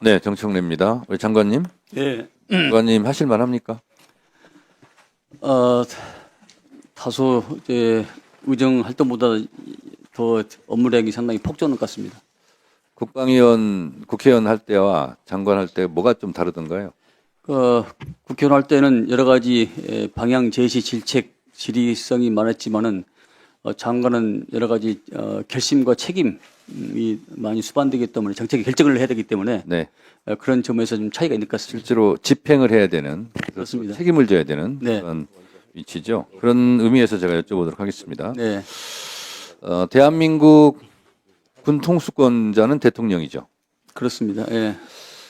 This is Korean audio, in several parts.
네, 정청래입니다. 우리 장관님, 예, 장관님 하실 만합니까? 다소 이제 의정 활동보다 더 업무량이 상당히 폭주하는 것 같습니다. 국방위원, 국회의원 할 때와 장관 할 때 뭐가 좀 다르던가요? 국회의원 할 때는 여러 가지 방향 제시, 질책, 질의성이 많았지만은 장관은 여러 가지 결심과 책임이 많이 수반되기 때문에 정책의 결정을 해야 되기 때문에 네, 그런 점에서 좀 차이가 있는 것 같습니다. 실제로 집행을 해야 되는, 그렇습니다. 책임을 져야 되는 네. 그런 위치죠. 그런 의미에서 제가 여쭤보도록 하겠습니다. 네, 대한민국 군 통수권자는 대통령이죠. 그렇습니다. 예,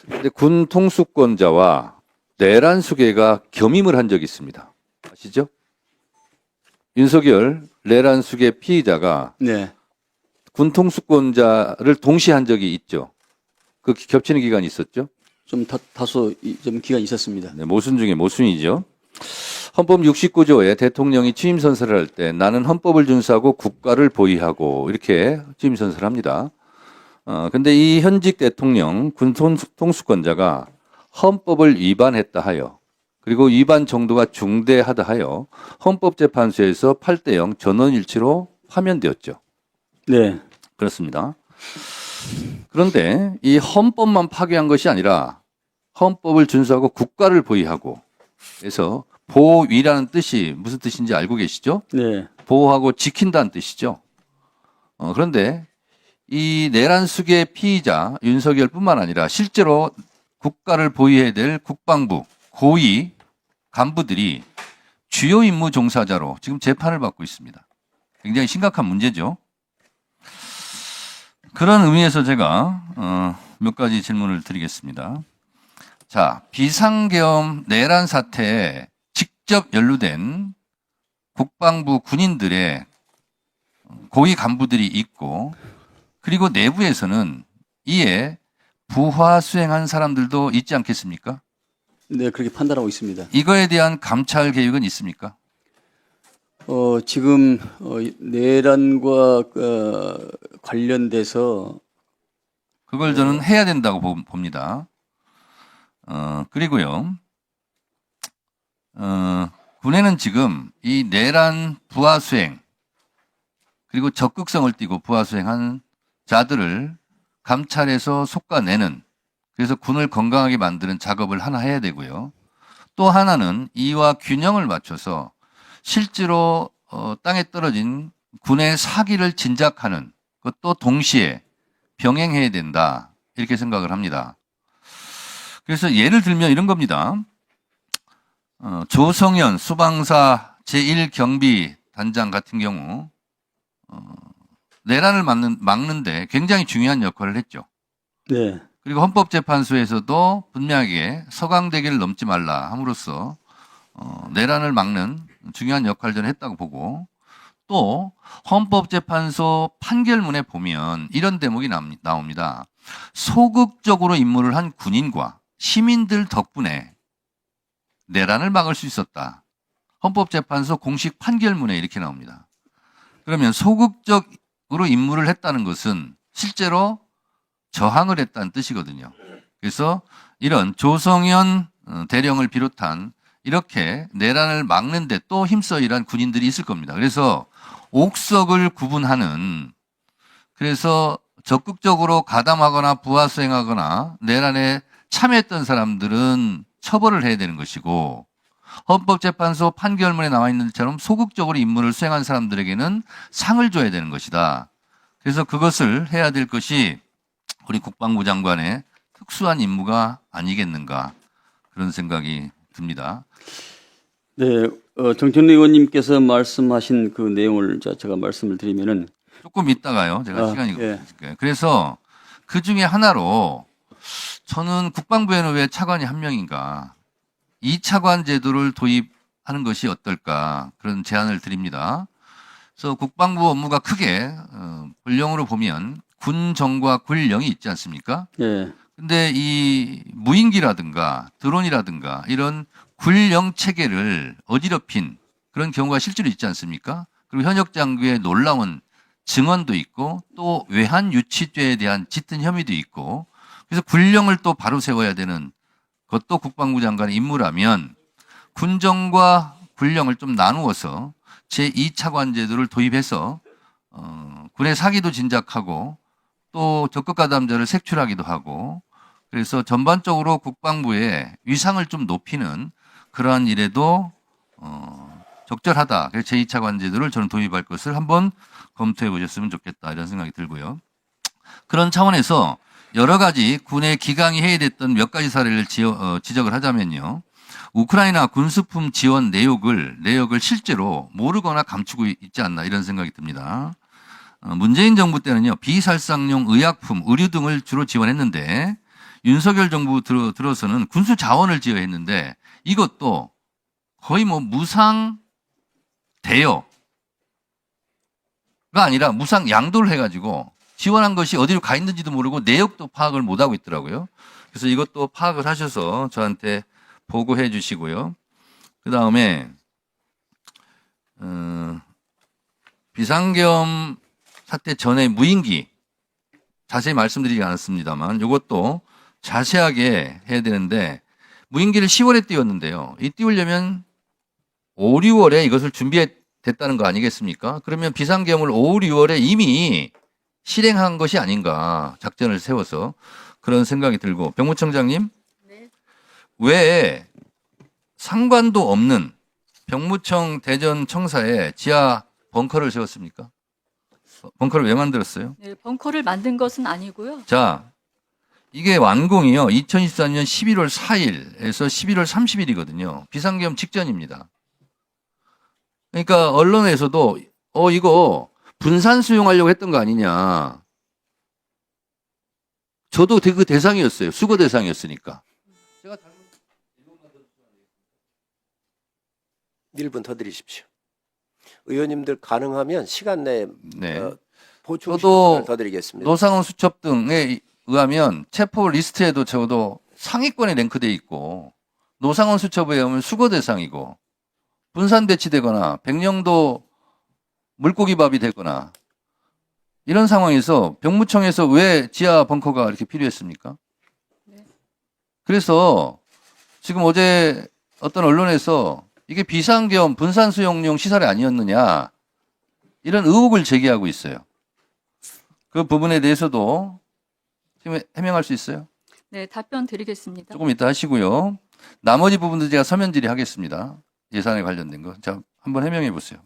근데 군 통수권자와 내란 수계가 겸임을 한 적이 있습니다. 아시죠? 윤석열 내란 수계 피의자가 네, 군 통수권자를 동시에 한 적이 있죠. 그 겹치는 기간이 있었죠. 좀 다소 좀 기간이 있었습니다. 네, 모순 중에 모순이죠. 헌법 69조에 대통령이 취임 선서를 할 때 나는 헌법을 준수하고 국가를 보위하고 이렇게 취임 선서를 합니다. 근데 이 현직 대통령 군 통수권자가 헌법을 위반했다 하여 그리고 위반 정도가 중대하다 하여 헌법재판소에서 8대0 전원일치로 파면되었죠. 네, 그렇습니다. 그런데 이 헌법만 파괴한 것이 아니라 헌법을 준수하고 국가를 보위하고 그래서 보위라는 뜻이 무슨 뜻인지 알고 계시죠? 네, 보호하고 지킨다는 뜻이죠. 그런데 이 내란 수계 피의자 윤석열뿐만 아니라 실제로 국가를 보위해야 될 국방부 고위 간부들이 주요 임무 종사자로 지금 재판을 받고 있습니다. 굉장히 심각한 문제죠. 그런 의미에서 제가 몇 가지 질문을 드리겠습니다. 자, 비상계엄 내란 사태에 직접 연루된 국방부 군인들의 고위 간부들이 있고 그리고 내부에서는 이에 부하 수행한 사람들도 있지 않겠습니까? 네, 그렇게 판단하고 있습니다. 이거에 대한 감찰 계획은 있습니까? 지금 내란과 관련돼서 그걸 저는 해야 된다고 봅니다. 그리고요, 군에는 지금 이 내란 부하 수행 그리고 적극성을 띠고 부하 수행한 자들을 감찰해서 속아내는 그래서 군을 건강하게 만드는 작업을 하나 해야 되고요. 또 하나는 이와 균형을 맞춰서 실제로 땅에 떨어진 군의 사기를 진작하는 것도 동시에 병행해야 된다 이렇게 생각을 합니다. 그래서 예를 들면 이런 겁니다. 조성현 수방사 제1경비단장 같은 경우 내란을 막는데 굉장히 중요한 역할을 했죠. 네, 그리고 헌법재판소에서도 분명하게 서강대기를 넘지 말라 함으로써 내란을 막는 중요한 역할을 저는 했다고 보고 또 헌법재판소 판결문에 보면 이런 대목이 나옵니다. 소극적으로 임무를 한 군인과 시민들 덕분에 내란을 막을 수 있었다. 헌법재판소 공식 판결문에 이렇게 나옵니다. 그러면 소극적으로 임무를 했다는 것은 실제로 저항을 했다는 뜻이거든요. 그래서 이런 조성현 대령을 비롯한 이렇게 내란을 막는데 또 힘써 일한 군인들이 있을 겁니다. 그래서 옥석을 구분하는 그래서 적극적으로 가담하거나 부하 수행하거나 내란에 참여했던 사람들은 처벌을 해야 되는 것이고 헌법재판소 판결문에 나와 있는 것처럼 소극적으로 임무를 수행한 사람들에게는 상을 줘야 되는 것이다. 그래서 그것을 해야 될 것이 우리 국방부 장관의 특수한 임무가 아니겠는가 그런 생각이 듭니다. 네, 정천래 의원님께서 말씀하신 그 내용을 제가 말씀을 드리면은 조금 있다가요. 제가 시간이 예. 없으니까요. 그래서 그 중에 하나로 저는 국방부에는 왜 차관이 한 명인가 2차관 제도를 도입하는 것이 어떨까 그런 제안을 드립니다. 그래서 국방부 업무가 크게 본령으로 보면 군정과 군령이 있지 않습니까? 예, 근데 이 무인기라든가 드론이라든가 이런 군령 체계를 어지럽힌 그런 경우가 실제로 있지 않습니까? 그리고 현역 장교의 놀라운 증언도 있고 또 외환 유치죄에 대한 짙은 혐의도 있고 그래서 군령을 또 바로 세워야 되는 것도 국방부 장관의 임무라면 군정과 군령을 좀 나누어서 제2차관 제도를 도입해서 군의 사기도 진작하고 또 적극 가담자를 색출하기도 하고 그래서 전반적으로 국방부의 위상을 좀 높이는 그러한 일에도 적절하다. 그래서 제2차관 제도를 저는 도입할 것을 한번 검토해 보셨으면 좋겠다 이런 생각이 들고요. 그런 차원에서 여러 가지 군의 기강이 해이됐던 몇 가지 사례를 지적을 하자면요. 우크라이나 군수품 지원 내역을 실제로 모르거나 감추고 있지 않나 이런 생각이 듭니다. 문재인 정부 때는요. 비살상용 의약품, 의류 등을 주로 지원했는데 윤석열 정부 들어서는 군수 자원을 지원했는데 이것도 거의 뭐 무상 대여가 아니라 무상 양도를 해가지고 지원한 것이 어디로 가 있는지도 모르고 내역도 파악을 못하고 있더라고요. 그래서 이것도 파악을 하셔서 저한테 보고해 주시고요. 그 다음에 비상계엄 사태 전에 무인기 자세히 말씀드리지 않았습니다만 이것도 자세하게 해야 되는데 무인기를 10월에 띄웠는데요. 이 띄우려면 5, 6월에 이것을 준비됐다는 거 아니겠습니까? 그러면 비상계엄을 5, 6월에 이미 실행한 것이 아닌가 작전을 세워서 그런 생각이 들고 병무청장님 네. 왜 상관도 없는 병무청 대전청사에 지하 벙커를 세웠습니까? 벙커를 왜 만들었어요? 네, 벙커를 만든 것은 아니고요. 자, 이게 완공이요. 2024년 11월 4일에서 11월 30일이거든요. 비상계엄 직전입니다. 그러니까 언론에서도 이거 분산 수용하려고 했던 거 아니냐. 저도 그 대상이었어요. 수거 대상이었으니까. 1분 더 드리십시오. 의원님들 가능하면 시간 내에 네. 보충 저도 시간을 더 드리겠습니다. 노상원 수첩 등에 의하면 체포 리스트에도 적어도 상위권에 랭크돼 있고 노상원 수첩에 의하면 수거 대상이고 분산 배치되거나 백령도 물고기밥이 되거나 이런 상황에서 병무청에서 왜 지하 벙커가 이렇게 필요했습니까? 네. 그래서 지금 어제 어떤 언론에서 이게 비상계엄 분산 수용용 시설이 아니었느냐 이런 의혹을 제기하고 있어요. 그 부분에 대해서도 지금 해명할 수 있어요? 네, 답변 드리겠습니다. 조금 이따 하시고요. 나머지 부분도 제가 서면 질의하겠습니다. 예산에 관련된 거. 자, 한번 해명해 보세요.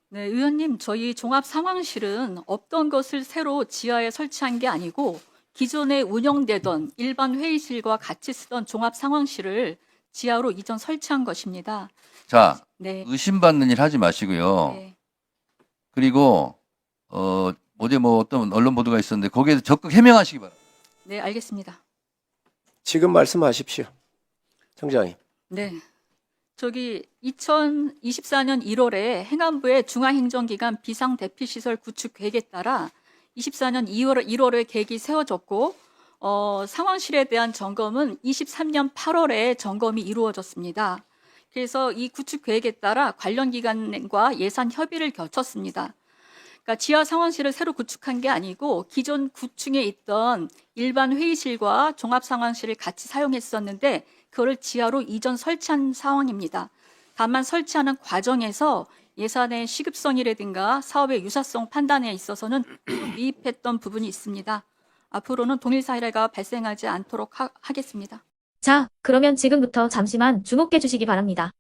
네, 의원님, 저희 종합상황실은 없던 것을 새로 지하에 설치한 게 아니고 기존에 운영되던 일반 회의실과 같이 쓰던 종합상황실을 지하로 이전 설치한 것입니다. 자, 네. 의심받는 일 하지 마시고요. 네. 그리고 어제 뭐 어떤 언론 보도가 있었는데 거기에 적극 해명하시기 바랍니다. 네, 알겠습니다. 지금 말씀하십시오. 청장님. 네. 저기 2024년 1월에 행안부의 중앙행정기관 비상대피시설 구축 계획에 따라 24년 1월에 계획이 세워졌고 상황실에 대한 점검은 23년 8월에 점검이 이루어졌습니다. 그래서 이 구축 계획에 따라 관련 기관과 예산 협의를 거쳤습니다. 그러니까 지하 상황실을 새로 구축한 게 아니고 기존 9층에 있던 일반 회의실과 종합 상황실을 같이 사용했었는데 그거를 지하로 이전 설치한 상황입니다. 다만 설치하는 과정에서 예산의 시급성이라든가 사업의 유사성 판단에 있어서는 미흡했던 부분이 있습니다. 앞으로는 동일 사례가 발생하지 않도록 하겠습니다. 자, 그러면 지금부터 잠시만 주목해 주시기 바랍니다.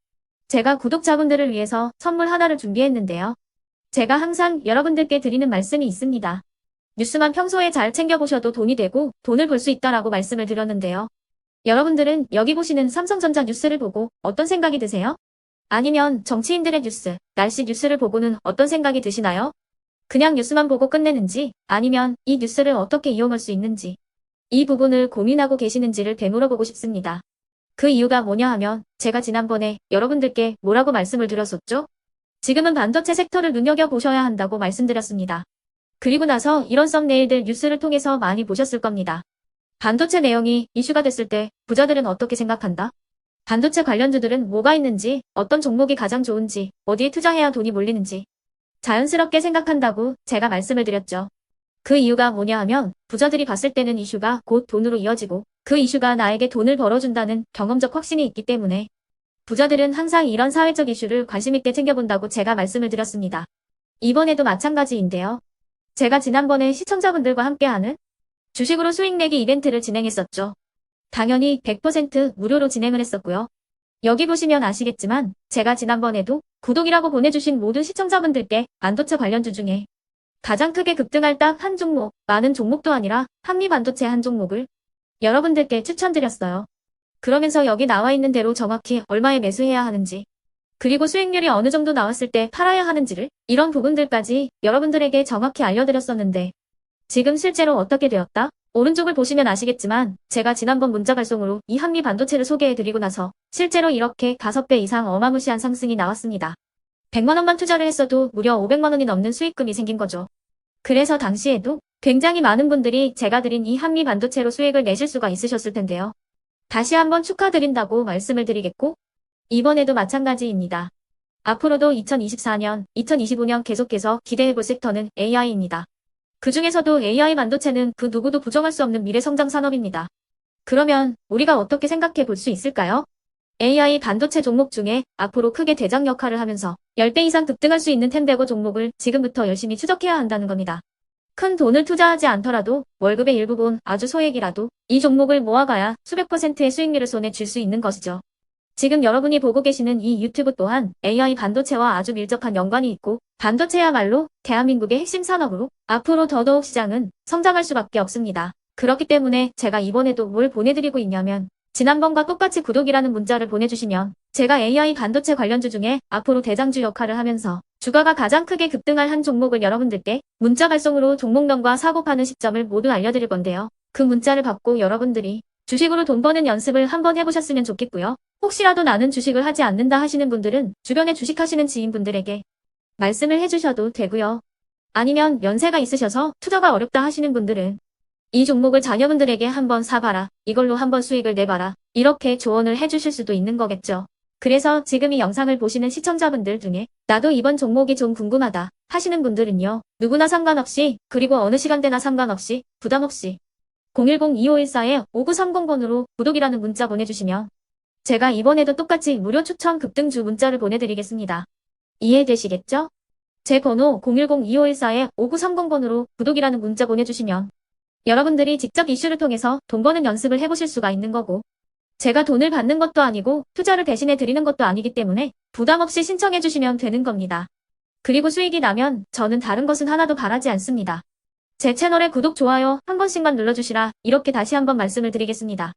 제가 구독자분들을 위해서 선물 하나를 준비했는데요. 제가 항상 여러분들께 드리는 말씀이 있습니다. 뉴스만 평소에 잘 챙겨보셔도 돈이 되고 돈을 벌 수 있다라고 말씀을 드렸는데요. 여러분들은 여기 보시는 삼성전자 뉴스를 보고 어떤 생각이 드세요? 아니면 정치인들의 뉴스, 날씨 뉴스를 보고는 어떤 생각이 드시나요? 그냥 뉴스만 보고 끝내는지 아니면 이 뉴스를 어떻게 이용할 수 있는지 이 부분을 고민하고 계시는지를 되물어보고 싶습니다. 그 이유가 뭐냐 하면 제가 지난번에 여러분들께 뭐라고 말씀을 드렸었죠? 지금은 반도체 섹터를 눈여겨보셔야 한다고 말씀드렸습니다. 그리고 나서 이런 썸네일들 뉴스를 통해서 많이 보셨을 겁니다. 반도체 내용이 이슈가 됐을 때 부자들은 어떻게 생각한다? 반도체 관련주들은 뭐가 있는지, 어떤 종목이 가장 좋은지, 어디에 투자해야 돈이 몰리는지 자연스럽게 생각한다고 제가 말씀을 드렸죠. 그 이유가 뭐냐 하면 부자들이 봤을 때는 이슈가 곧 돈으로 이어지고 그 이슈가 나에게 돈을 벌어준다는 경험적 확신이 있기 때문에 부자들은 항상 이런 사회적 이슈를 관심 있게 챙겨본다고 제가 말씀을 드렸습니다. 이번에도 마찬가지인데요. 제가 지난번에 시청자분들과 함께하는 주식으로 수익 내기 이벤트를 진행했었죠. 당연히 100% 무료로 진행을 했었고요. 여기 보시면 아시겠지만 제가 지난번에도 구독이라고 보내주신 모든 시청자분들께 반도체 관련주 중에 가장 크게 급등할 딱 한 종목, 많은 종목도 아니라 한미반도체 한 종목을 여러분들께 추천드렸어요. 그러면서 여기 나와 있는 대로 정확히 얼마에 매수해야 하는지, 그리고 수익률이 어느 정도 나왔을 때 팔아야 하는지를 이런 부분들까지 여러분들에게 정확히 알려드렸었는데 지금 실제로 어떻게 되었다? 오른쪽을 보시면 아시겠지만 제가 지난번 문자 발송으로 이 한미반도체를 소개해드리고 나서 실제로 이렇게 5배 이상 어마무시한 상승이 나왔습니다. 100만 원만 투자를 했어도 무려 500만 원이 넘는 수익금이 생긴 거죠. 그래서 당시에도 굉장히 많은 분들이 제가 드린 이 한미반도체로 수익을 내실 수가 있으셨을 텐데요. 다시 한번 축하드린다고 말씀을 드리겠고 이번에도 마찬가지입니다. 앞으로도 2024년, 2025년 계속해서 기대해볼 섹터는 AI입니다. 그 중에서도 AI 반도체는 그 누구도 부정할 수 없는 미래 성장 산업입니다. 그러면 우리가 어떻게 생각해 볼 수 있을까요? AI 반도체 종목 중에 앞으로 크게 대장 역할을 하면서 10배 이상 급등할 수 있는 텐베고 종목을 지금부터 열심히 추적해야 한다는 겁니다. 큰 돈을 투자하지 않더라도 월급의 일부분 아주 소액이라도 이 종목을 모아가야 수백 %의 수익률을 손에 쥘 수 있는 것이죠. 지금 여러분이 보고 계시는 이 유튜브 또한 AI 반도체와 아주 밀접한 연관이 있고 반도체야말로 대한민국의 핵심 산업으로 앞으로 더더욱 시장은 성장할 수밖에 없습니다. 그렇기 때문에 제가 이번에도 뭘 보내드리고 있냐면 지난번과 똑같이 구독이라는 문자를 보내주시면 제가 AI 반도체 관련주 중에 앞으로 대장주 역할을 하면서 주가가 가장 크게 급등할 한 종목을 여러분들께 문자 발송으로 종목명과 사고 파는 시점을 모두 알려드릴 건데요. 그 문자를 받고 여러분들이 주식으로 돈 버는 연습을 한번 해보셨으면 좋겠고요. 혹시라도 나는 주식을 하지 않는다 하시는 분들은 주변에 주식하시는 지인분들에게 말씀을 해주셔도 되고요. 아니면 연세가 있으셔서 투자가 어렵다 하시는 분들은 이 종목을 자녀분들에게 한번 사봐라. 이걸로 한번 수익을 내봐라. 이렇게 조언을 해주실 수도 있는 거겠죠. 그래서 지금 이 영상을 보시는 시청자분들 중에 나도 이번 종목이 좀 궁금하다 하시는 분들은요. 누구나 상관없이 그리고 어느 시간대나 상관없이 부담없이 010-2514-5930번으로 구독이라는 문자 보내주시면 제가 이번에도 똑같이 무료 추천 급등주 문자를 보내드리겠습니다. 이해되시겠죠? 제 번호 010-2514-5930번으로 구독이라는 문자 보내주시면 여러분들이 직접 이슈를 통해서 돈 버는 연습을 해보실 수가 있는 거고 제가 돈을 받는 것도 아니고 투자를 대신해 드리는 것도 아니기 때문에 부담 없이 신청해 주시면 되는 겁니다. 그리고 수익이 나면 저는 다른 것은 하나도 바라지 않습니다. 제 채널에 구독, 좋아요 한 번씩만 눌러주시라 이렇게 다시 한번 말씀을 드리겠습니다.